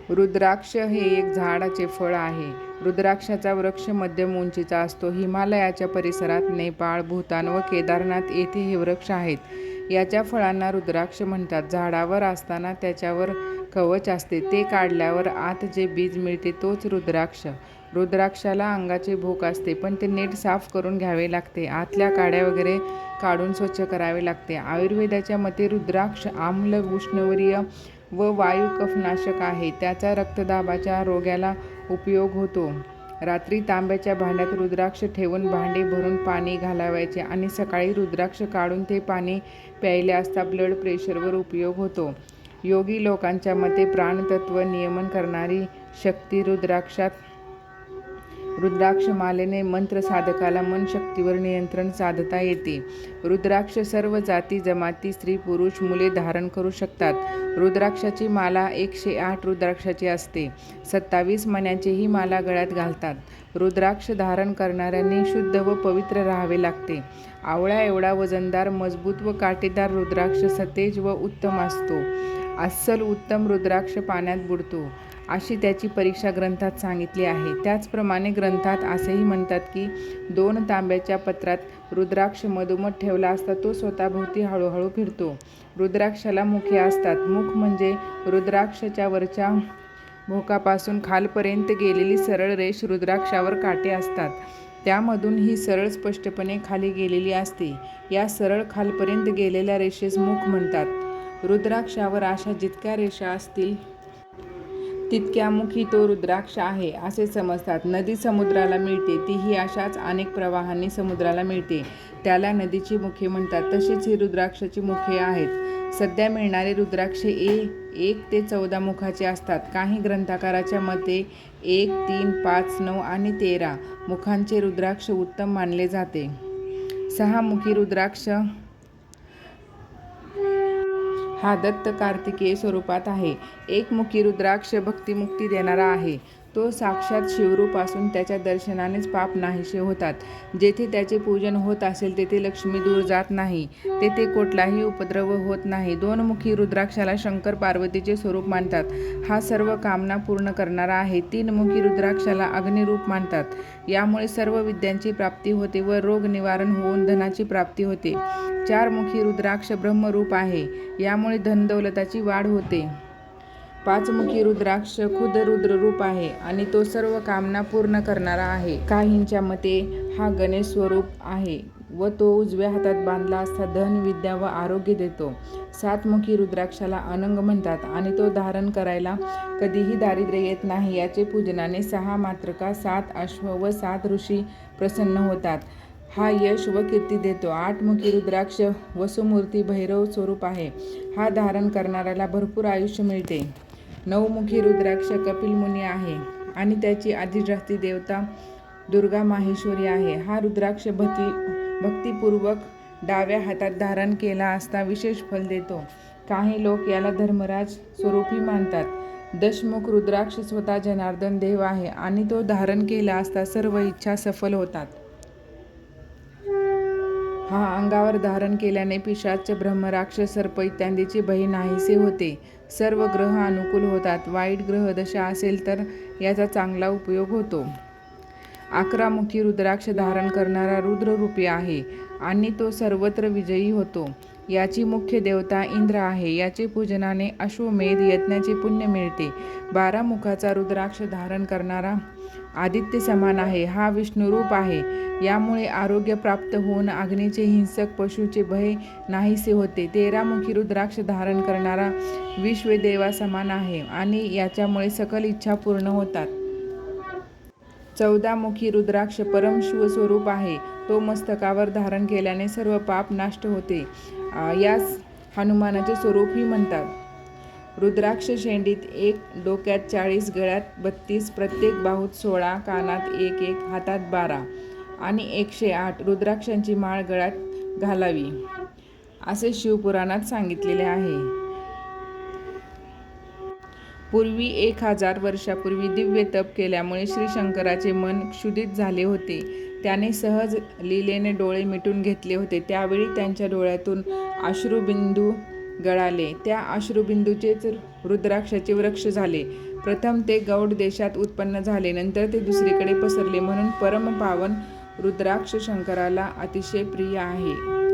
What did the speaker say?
रुद्राक्ष हे एक झाडाचे फळ आहे. रुद्राक्षाचा वृक्ष मध्यम उंचीचा असतो. हिमालयाच्या परिसरात नेपाळ, भूतान व केदारनाथ येथे हे वृक्ष आहेत. याच्या फळांना रुद्राक्ष म्हणतात. झाडावर असताना त्याच्यावर कवच असते. ते काढल्यावर आत जे बीज मिळते तोच रुद्राक्ष. रुद्राक्षाला अंगाचे भोक असते, पण ते नीट साफ करून घ्यावे लागते. आतल्या काड्या वगैरे काढून स्वच्छ करावे लागते. आयुर्वेदाच्या मते रुद्राक्ष आम्ल, उष्णवर्य व वायू कफनाशक आहे. त्याचा रक्तदाबाच्या रोग्याला उपयोग होतो. रात्री तांब्याच्या भांड्यात रुद्राक्ष ठेवून भांडे भरून पाणी घालावायचे आणि सकाळी रुद्राक्ष काढून ते पाणी प्यायले असता ब्लड प्रेशरवर उपयोग होतो. योगी लोकांच्या मते प्राणतत्व नियमन करणारी शक्ती रुद्राक्षात. रुद्राक्ष मालेने मंत्र साधकाला मन शक्तीवर नियंत्रण साधता येते. रुद्राक्ष सर्व जाती जमाती, स्त्री पुरुष, मुले धारण करू शकतात. रुद्राक्षाची माला 108 रुद्राक्षाची असते. 27 मण्यांची ही माला गळ्यात घालतात. रुद्राक्ष धारण करणाऱ्यांनी शुद्ध व पवित्र राहावे लागते. आवळ्या एवढा वजनदार, मजबूत व काटेदार रुद्राक्ष सतेज व उत्तम असतो. अस्सल उत्तम रुद्राक्ष पाण्यात बुडतो, अशी त्याची परीक्षा ग्रंथात सांगितली आहे. त्याचप्रमाणे ग्रंथात असेही म्हणतात की 2 तांब्याच्या पत्रात रुद्राक्ष मधोमध ठेवला असता तो स्वतःभोवती हळूहळू फिरतो. रुद्राक्षाला मुखे असतात. मुख म्हणजे रुद्राक्षाच्या वरच्या भोकापासून खालपर्यंत गेलेली सरळ रेष. रुद्राक्षावर काटे असतात. त्यामधून ही सरळ स्पष्टपणे खाली गेलेली असते. या सरळ खालपर्यंत गेलेल्या रेषेस मुख म्हणतात. रुद्राक्षावर अशा जितक्या रेषा असतील तितक्या मुखी तो रुद्राक्ष आहे असे समजतात. नदी समुद्राला मिळते, तीही अशाच अनेक प्रवाहांनी समुद्राला मिळते. त्याला नदीची मुखे म्हणतात. तशीच ही रुद्राक्षाची मुखे आहेत. सध्या मिळणारे रुद्राक्षे 1 ते 14 मुखाचे असतात. काही ग्रंथकाराच्या मते 1, 3, 5, 9 आणि 13 मुखांचे रुद्राक्ष उत्तम मानले जाते. 6 मुखी रुद्राक्ष हा दत्त कार्तिकेय स्वरूपात आहे. 1 मुखी रुद्राक्ष भक्तिमुक्ती देणारा आहे. तो साक्षात शिवरूप असून त्याच्या दर्शनानेच पाप नाहीसे होतात. जेथे त्याचे पूजन होत असेल तेथे लक्ष्मी दूर जात नाही. तेथे कुठलाही उपद्रव होत नाही. 2 मुखी रुद्राक्षाला शंकर पार्वतीचे स्वरूप मानतात. हा सर्व कामना पूर्ण करणारा आहे. 3 मुखी रुद्राक्षाला अग्निरूप मानतात. यामुळे सर्व विद्यांची प्राप्ती होते व रोग निवारण होऊन धनाची प्राप्ती होते. 4 मुखी रुद्राक्ष ब्रह्मरूप आहे. यामुळे धनदौलताची वाढ होते. 5 मुखी रुद्राक्ष खुद रुद्ररूप आहे आणि तो सर्व कामना पूर्ण करणारा आहे. काहींच्या मते हा गणेश स्वरूप आहे व तो उजव्या हातात बांधला असता धन, विद्या व आरोग्य देतो. 7 मुखी रुद्राक्षाला अनंग म्हणतात आणि तो धारण करायला कधीही दारिद्र्य येत नाही. याचे पूजनाने 6 मातृका, 7 अश्व व 7 ऋषी प्रसन्न होतात. हा यश व कीर्ती देतो. 8 मुखी रुद्राक्ष वसुमूर्ती भैरव स्वरूप आहे. हा धारण करणाऱ्याला भरपूर आयुष्य मिळते. 9 मुखी रुद्राक्ष कपिल मुनी आहे आणि त्याची अधिष्ठात्री देवता दुर्गा माहेश्वरी आहे. हा रुद्राक्ष भक्तिपूर्वक डाव्या हातात धारण केला असता विशेष फल देतो. काही लोक याला धर्मराज स्वरूपी मानतात. 10 मुख रुद्राक्ष स्वतः जनार्दन देव आहे आणि तो धारण केला असता सर्व इच्छा सफल होतात. हा अंगावर धारण केल्याने पिशाच, ब्रह्मराक्ष, सर्प इत्यादीचे भय नाहीसे होते. सर्व ग्रह अनुकूल होतात. वाईट ग्रहदशा असेल तर याचा चांगला उपयोग होतो. 11 मुखी रुद्राक्ष धारण करणारा रुद्ररूपी आहे आणि तो सर्वत्र विजयी होतो. याची मुख्य देवता इंद्र आहे. याचे पूजनाने अश्वमेध यज्ञाचे पुण्य मिळते. 12 मुखाचा रुद्राक्ष धारण करणारा आदित्य समान आहे. हा विष्णुरूप आहे. यामुळे आरोग्य प्राप्त होऊन अग्नीचे, हिंसक पशूचे भय नाहीसे होते. 13 मुखी रुद्राक्ष धारण करणारा विश्वदेवा समान आहे आणि याच्यामुळे सकल इच्छा पूर्ण होतात. 14 मुखी रुद्राक्ष परम शिवस्वरूप आहे. तो मस्तकावर धारण केल्याने सर्व पाप नाश होते. यास हनुमानाचे स्वरूपही म्हणतात. रुद्राक्ष शेंडीत 1, डोक्यात 40, गळ्यात 32, प्रत्येक बाहूत 16, कानात 1 हातात 12 आणि 108 रुद्राक्षांची माळ गळ्यात घालावी असे शिवपुराणात सांगितलेले आहे. पूर्वी 1000 वर्षापूर्वी दिव्य तप केल्यामुळे श्री शंकराचे मन क्षुधित झाले होते. त्याने सहज लीलेने डोळे मिटून घेतले होते. त्यावेळी त्यांच्या डोळ्यातून अश्रुबिंदू गळाले. त्या अश्रुबिंदूचेच रुद्राक्षाचे वृक्ष झाले. प्रथम ते गौड देशात उत्पन्न झाले, नंतर ते दुसरीकडे पसरले, म्हणून परमपावन रुद्राक्ष शंकराला अतिशय प्रिय आहे.